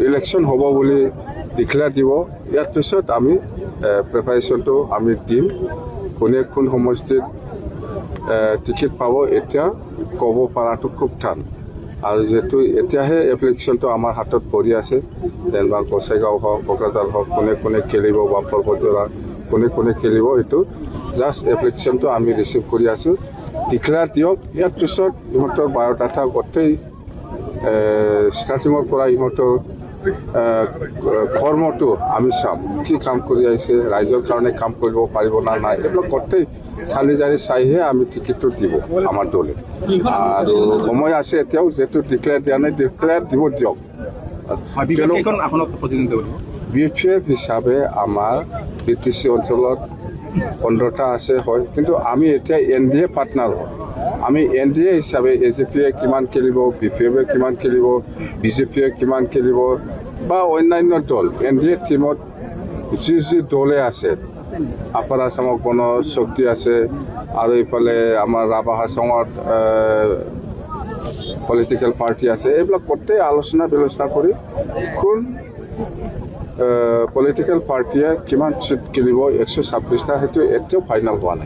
Election হ'ব বুলি declare দিব। ইয়াৰ পিছত আমি প্ৰিপাৰেশ্যনটো আমি দিম। কোনে কোন সমষ্টিত টিকেট পাব এতিয়া ক'ব পৰাটো খুব টান। আৰু যিহেতু এতিয়াহে এপ্লিকেশ্যনটো আমাৰ হাতত পৰি আছে, যেনিবা গোসাইগাঁও হওক, কোকৰাঝাৰ হওক, কোনে কোনে খেলিব বা পৰ্বতজোৰা কোনে কোনে খেলিব, এইটো জাষ্ট এপ্লিকেশ্যনটো আমি ৰিচিভ কৰি আছোঁ। ডিক্লেয়াৰ দিয়ক। ইয়াৰ পিছত ইহঁতৰ বায়'ডাটা গোটেই ষ্টাৰ্টিঙৰ পৰা ইহঁতৰ কৰ্মটো আমি চাম, কি কাম কৰি আহিছে, ৰাইজৰ কাৰণে কাম কৰিব পাৰিব না নাই, এইবিলাক গোটেই চালি জাৰি চাইহে আমি টিকেটটো দিব আমাৰ দলে। আৰু সময় আছে এতিয়াও, যিহেতু ডিক্লেয়াৰ দিয়া নাই, ডিক্লেয়াৰ দিব দিয়ক। BPF হিচাপে আমাৰ BTC অঞ্চলত 15টা আছে, হয়, কিন্তু আমি এতিয়া NDA পাৰ্টনাৰ হয়। আমি NDA হিচাপে AGP-য়ে কিমান খেলিব, BPF-এ কিমান খেলিব, BJP-য়ে কিমান খেলিব বা অন্যান্য দল NDA টিমত যি যি দলে আছে, আপাৰ আছামত গণ শক্তি আছে, আৰু এইফালে আমাৰ ৰাভা হাছঙত পলিটিকেল পাৰ্টি আছে, এইবিলাক গোটেই আলোচনা বিলোচনা কৰি কোন পলিটিকেল পাৰ্টিয়ে কিমান চিট কিনিব 126টা, সেইটো এতিয়াও ফাইনেল হোৱা নাই।